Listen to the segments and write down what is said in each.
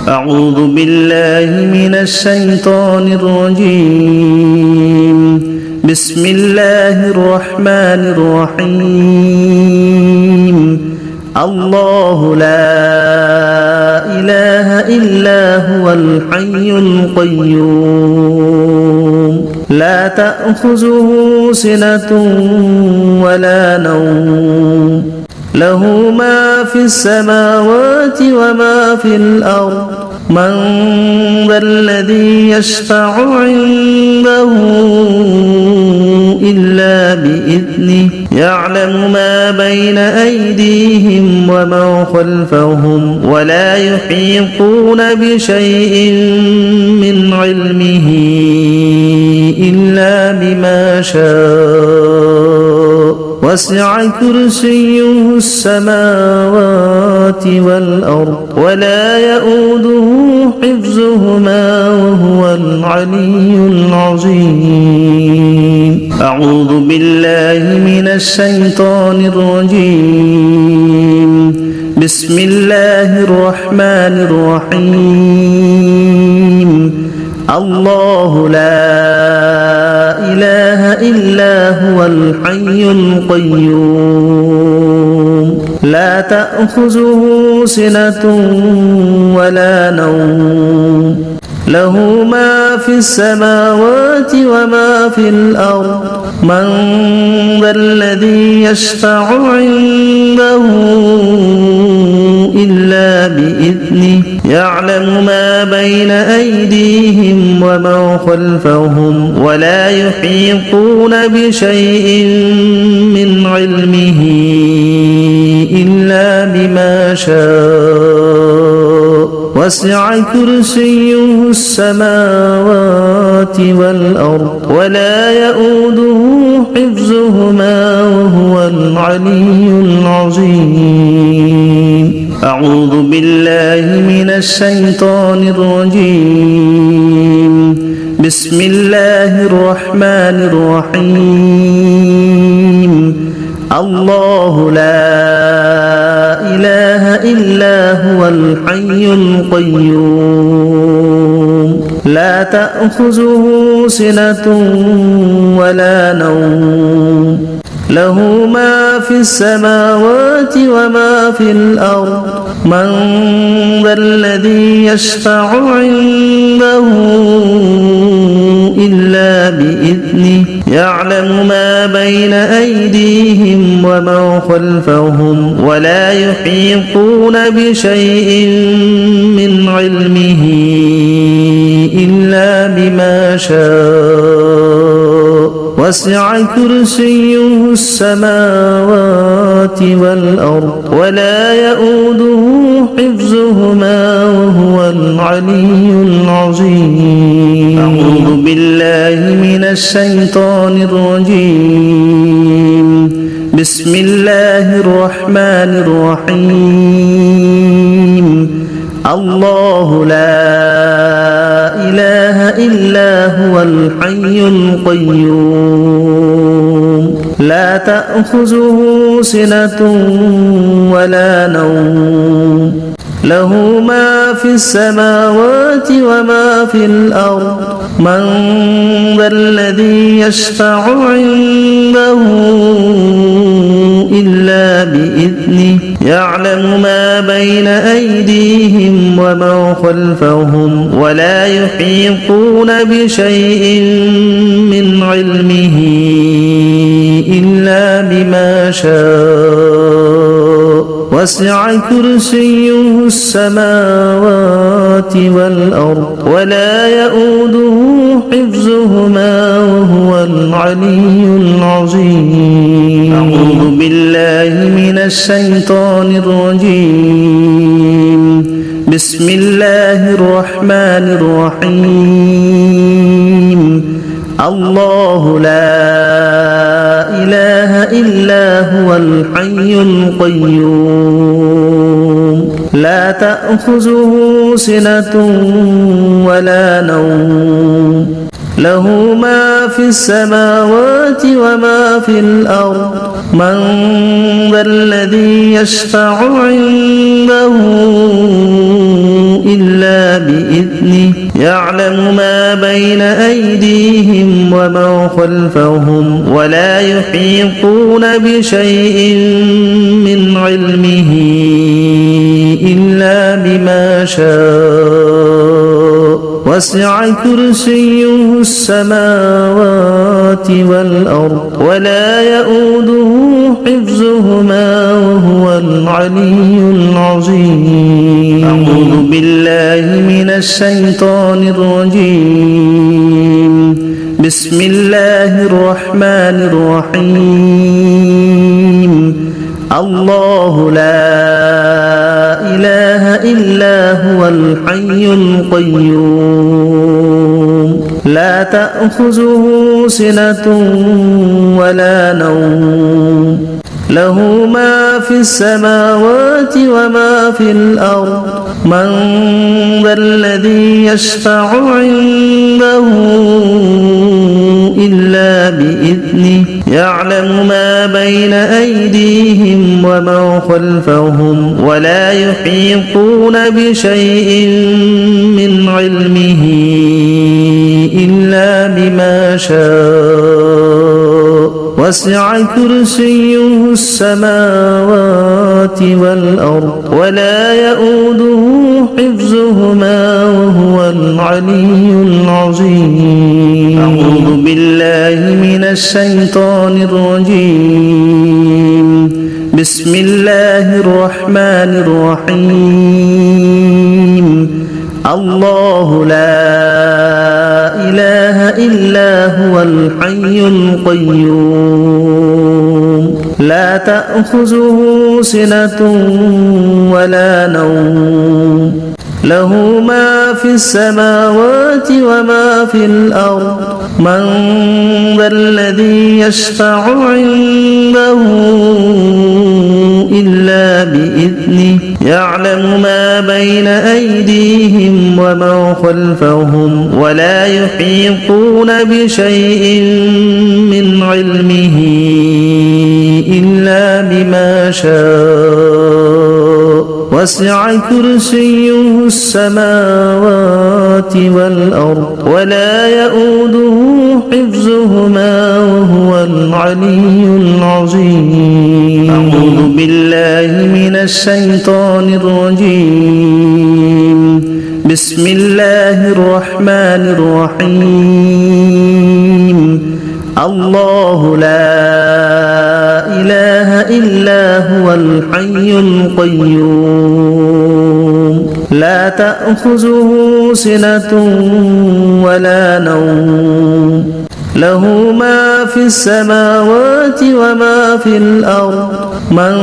أعوذ بالله من الشيطان الرجيم بسم الله الرحمن الرحيم الله لا إله إلا هو الحي القيوم لا تأخذه سنة ولا نوم له ما في السماوات وما في الأرض من ذا الذي يشفع عنده إلا بإذنه يعلم ما بين أيديهم وما خلفهم ولا يحيطون بشيء من علمه إلا بما شاء وسع كرسيه السماوات والأرض ولا يؤوده حفظهما وهو العلي العظيم أعوذ بالله من الشيطان الرجيم بسم الله الرحمن الرحيم الله لا إله إلا هو الحي القيوم لا تأخذه سنة ولا نوم له ما في السماوات وما في الأرض من ذا الذي يشفع عنده إلا بإذنه يعلم ما بين أيديهم وما خلفهم ولا يحيطون بشيء من علمه إلا بما شاء وسع كرسيه السماوات والأرض ولا يؤوده حفظهما وهو العلي العظيم أعوذ بالله من الشيطان الرجيم بسم الله الرحمن الرحيم الله لا إله إلا هو الحي القيوم لا تأخذه سنة ولا نوم له ما في السماوات وما في الأرض من ذا الذي يشفع عنده إلا بإذنه يعلم ما بين أيديهم وما خلفهم ولا يحيطون بشيء من علمه إلا بما شاء وسع كرسيه السماوات والأرض ولا يؤوده حفظهما وهو العلي العظيم أعوذ بالله من الشيطان الرجيم بسم الله الرحمن الرحيم الله لا إله إلا هو الحي القيوم لا تأخذه سنة ولا نوم له ما في السماوات وما في الأرض من ذا الذي يشفع عنده إلا بإذنه يعلم ما بين أيديهم وما خلفهم ولا يحيطون بشيء من علمه إلا بما شاء وسع كرسيه السماوات والأرض ولا يؤوده حفظهما وهو العلي العظيم أعوذ بالله من الشيطان الرجيم بسم الله الرحمن الرحيم الله لا إله إلا هو الحي القيوم لا تأخذه سنة ولا نوم له ما في السماوات وما في الأرض من ذا الذي يشفع عنده إلا بإذنه يعلم ما بين أيديهم وما خلفهم ولا يحيطون بشيء من علمه إلا بما شاء وسع كرسيه السماوات والأرض ولا يؤوده حفظهما وهو العلي العظيم. أعوذ بالله من الشيطان الرجيم. بسم الله الرحمن الرحيم. الله لا إله إلا هو الحي القيوم لا تأخذه سنة ولا نوم له ما في السماوات وما في الأرض من ذا الذي يشفع عنده إلا بإذنه يعلم ما بين أيديهم وما خلفهم ولا يحيطون بشيء من علمه إلا بما شاء وسع كرسيه السماوات والأرض ولا يؤوده حفظهما وهو العلي العظيم. أعوذ بالله من الشيطان الرجيم. بسم الله الرحمن الرحيم. الله لا إله إلا هو الحي القيوم لا تأخذه سنة ولا نوم له ما في السماوات وما في الأرض من ذا الذي يشفع عنده إلا بإذنه يعلم ما بين أيديهم وما خلفهم ولا يحيطون بشيء من علمه إلا بما شاء وسع كرسيه السماوات والأرض ولا يؤوده حفظهما وهو العلي العظيم. أعوذ بالله من الشيطان الرجيم. بسم الله الرحمن الرحيم. الله لا إله إلا هو الحي القيوم لا تأخذه سنة ولا نوم له ما في السماوات وما في الأرض من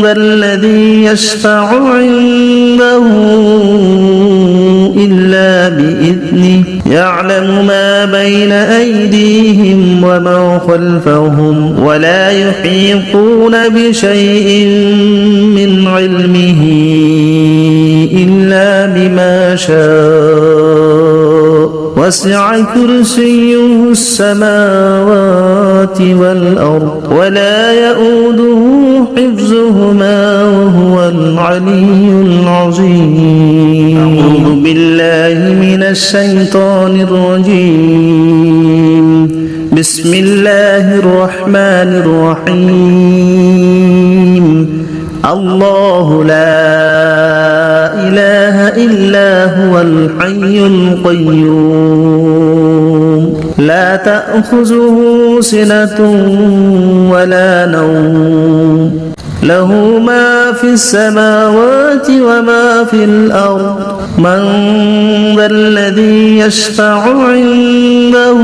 ذا الذي يشفع عنده إلا بإذنه يعلم ما بين أيديهم وما خلفهم ولا يحيطون بشيء من علمه إلا بما شاء وسع كرسيه السماوات والأرض ولا يؤوده حفظهما وهو العلي العظيم. أعوذ بالله من الشيطان الرجيم. بسم الله الرحمن الرحيم. الله لا إله إلا هو الحي القيوم لا تأخذه سنة ولا نوم له ما في السماوات وما في الأرض من ذا الذي يشفع عنده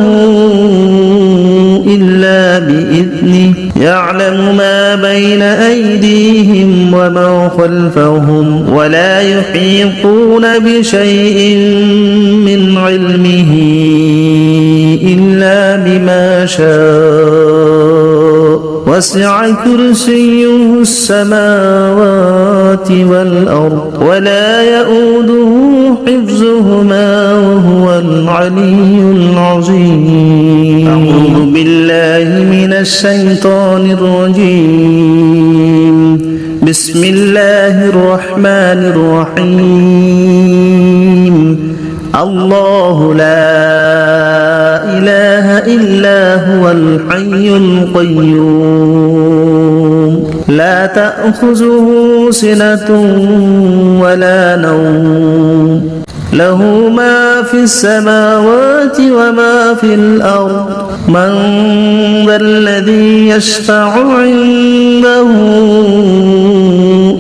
إلا بإذنه يعلم ما بين أيديهم وما خلفهم ولا يحيطون بشيء من علمه إلا بما شاء وسع كرسيه السماوات والأرض ولا يؤوده حفظهما وهو العلي العظيم. أعوذ بالله من الشيطان الرجيم. بسم بسم الله الرحمن الرحيم الله لا إله إلا هو الحي القيوم لا تأخذه سنة ولا نوم له ما في السماوات وما في الأرض من ذا الذي يشفع عنده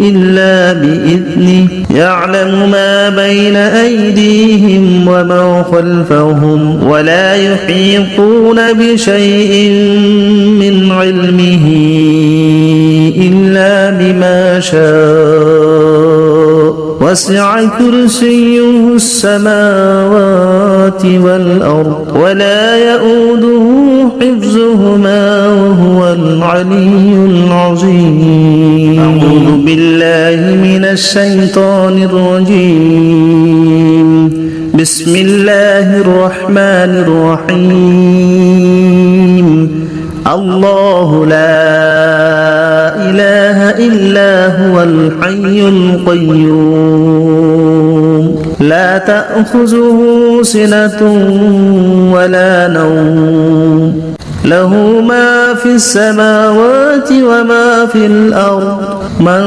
إلا بإذنه يعلم ما بين أيديهم وما خلفهم ولا يحيطون بشيء من علمه إلا بما شاء وسع كرسيه السماوات والأرض ولا يؤوده حفظهما وهو العلي العظيم أعوذ بالله من الشيطان الرجيم بسم الله الرحمن الرحيم الله لا إله إلا هو الحي القيوم لا تأخذه سنة ولا نوم له ما في السماوات وما في الأرض من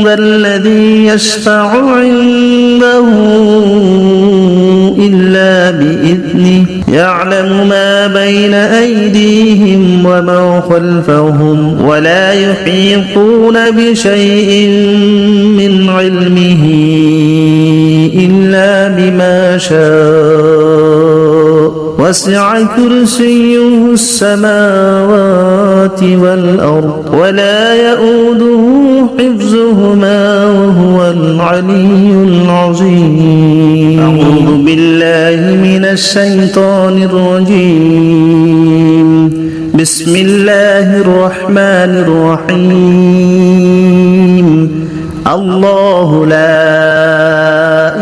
ذا الذي يشفع عنده إلا بإذنه يعلم ما بين أيديهم وما خلفهم ولا يحيطون بشيء من علمه إلا بما شاء وسع كرسيه السماوات والأرض ولا يؤوده حفظهما وهو العلي العظيم أعوذ بالله من الشيطان الرجيم بسم الله الرحمن الرحيم الله لا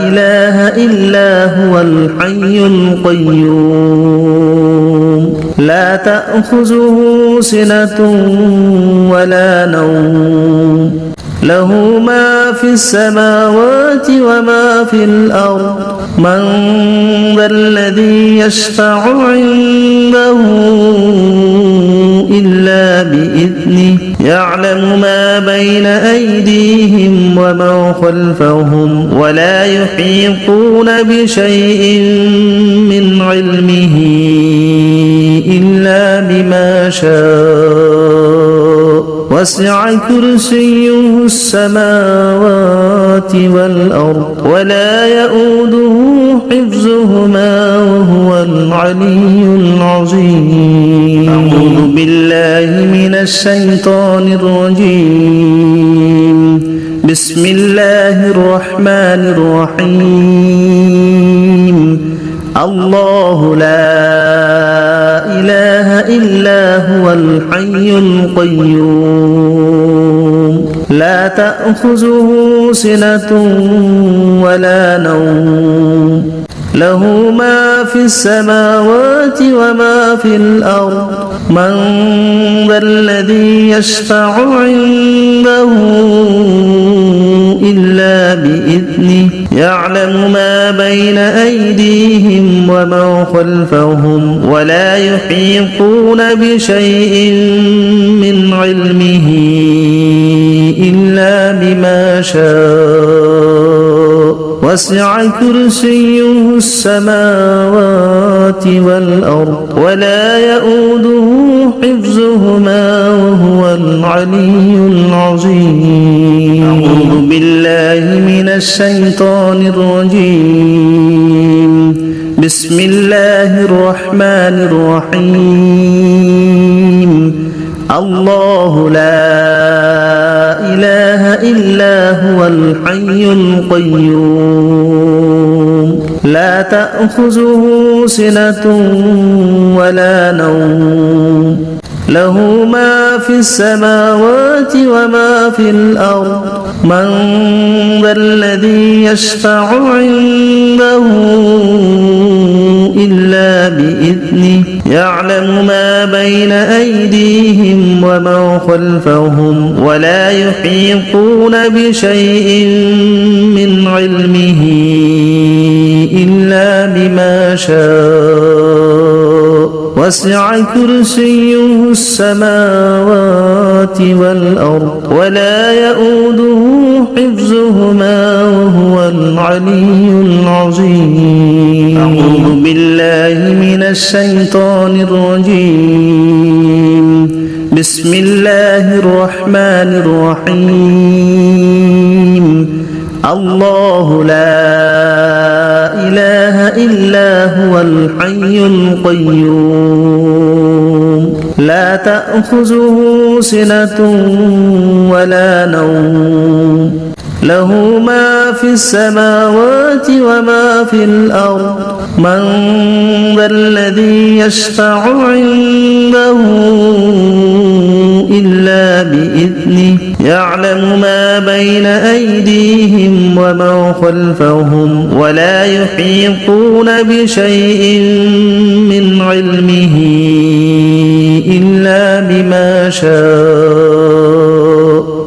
إله إلا هو الحي القيوم لا تأخذه سنة ولا نوم له ما في السماوات وما في الأرض من ذا الذي يشفع عنده إلا بإذنه يعلم ما بين أيديهم وما خلفهم ولا يحيطون بشيء من علمه إلا بما شاء وسع كرسيه السماوات والأرض ولا يؤوده حفظهما وهو العلي العظيم أعوذ بالله من الشيطان الرجيم بسم الله الرحمن الرحيم الله لا إله إلا هو الحي القيوم لا تأخذه سنة ولا نوم له ما في السماوات وما في الأرض من ذا الذي يشفع عنده إلا بإذنه يعلم ما بين أيديهم وما خلفهم ولا يحيطون بشيء من علمه إلا بما شاء وسع كرسيه السماوات والأرض ولا يؤوده حفظهما وهو العلي العظيم أعوذ بالله من الشيطان الرجيم بسم الله الرحمن الرحيم الله لا إله إلا هو الحي القيوم لا تأخذه سنة ولا نوم له ما في السماوات وما في الأرض من ذا الذي يشفع عنده إلا إلا بإذنه يعلم ما بين أيديهم وما خلفهم ولا يحيطون بشيء من علمه إلا بما شاء وسع كرسيه السماوات والأرض ولا يؤوده حفظهما وهو العلي العظيم. أعوذ بالله من الشيطان الرجيم. بسم الله الرحمن الرحيم. الله لا إله إلا هو الحي القيوم لا تأخذه سنة ولا نوم له ما في السماوات وما في الأرض من ذا الذي يشفع عنده إلا بإذنه يعلم ما بين أيديهم وما خلفهم ولا يحيطون بشيء من علمه إلا بما شاء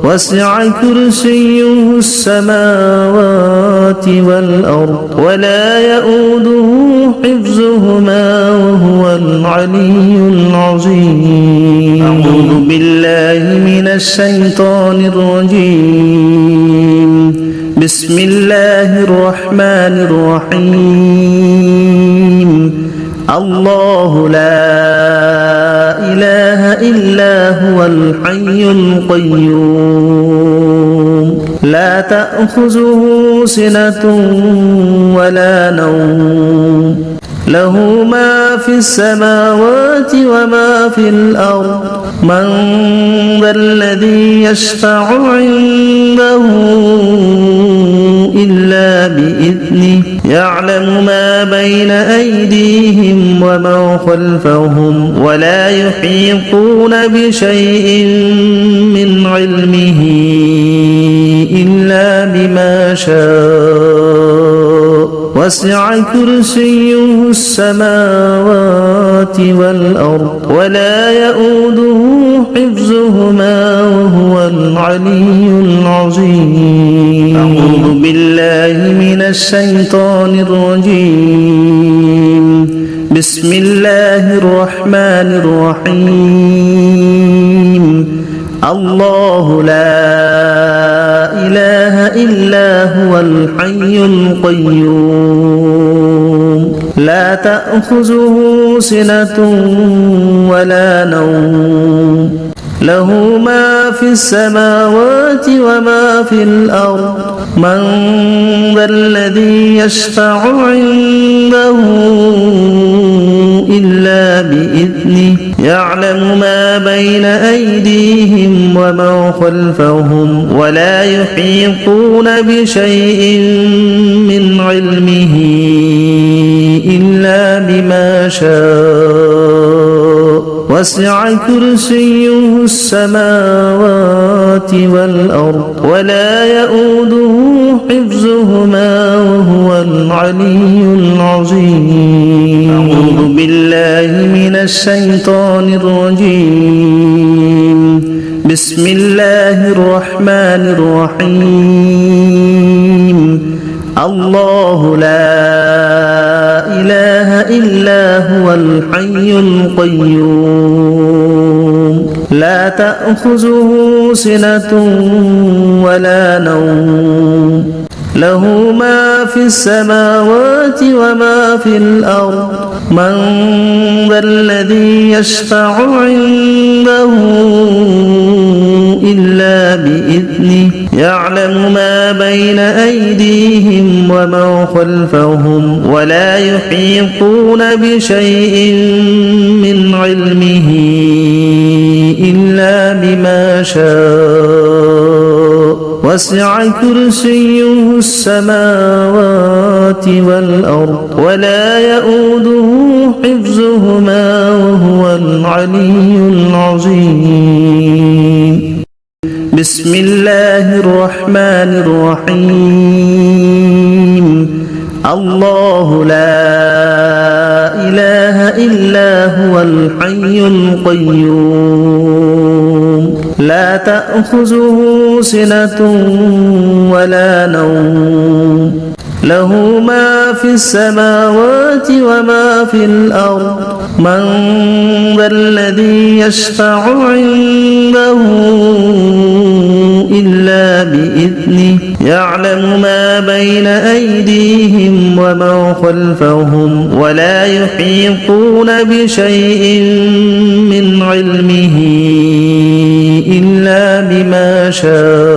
وسع كرسيه السماوات والأرض ولا يؤوده حفظهما وهو العلي العظيم. أعوذ بالله من الشيطان الرجيم. بسم الله الرحمن الرحيم. الله لا إله إلا هو الحي القيوم لا تأخذه سنة ولا نوم له ما في السماوات وما في الأرض من ذا الذي يشفع عنده إلا بإذنه يعلم ما بين أيديهم وما خلفهم ولا يحيطون بشيء من علمه إلا بما شاء وسع كرسيه السماوات والأرض ولا يؤوده حفظهما وهو العلي العظيم. أعوذ بالله من الشيطان الرجيم. بسم الله الرحمن الرحيم. الله لا إله إلا هو الحي القيوم لا تأخذه سنة ولا نوم له ما في السماوات وما في الأرض من ذا الذي يشفع عنده إلا بإذنه يعلم ما بين أيديهم وما خلفهم ولا يحيطون بشيء من علمه إلا بما شاء وسع كرسيه السماوات والأرض ولا يؤوده حفظهما وهو العلي العظيم. أعوذ بالله من الشيطان الرجيم. بسم الله الرحمن الرحيم. الله لا إله إلا هو الحي القيوم لا تأخذه سنة ولا نوم له ما في السماوات وما في الأرض من ذا الذي يشفع عنده إلا بإذنه يعلم ما بين أيديهم وما خلفهم ولا يحيطون بشيء من علمه إلا بما شاء وسع كرسيه السماوات والأرض ولا يؤوده حفظهما وهو العلي العظيم. بسم الله الرحمن الرحيم. الله لا إله إلا هو الحي القيوم لا تأخذه سنة ولا نوم له ما في السماوات وما في الأرض من ذا الذي يشفع عنده إلا بإذنه يعلم ما بين أيديهم وما خلفهم ولا يحيطون بشيء من علمه إلا بما شاء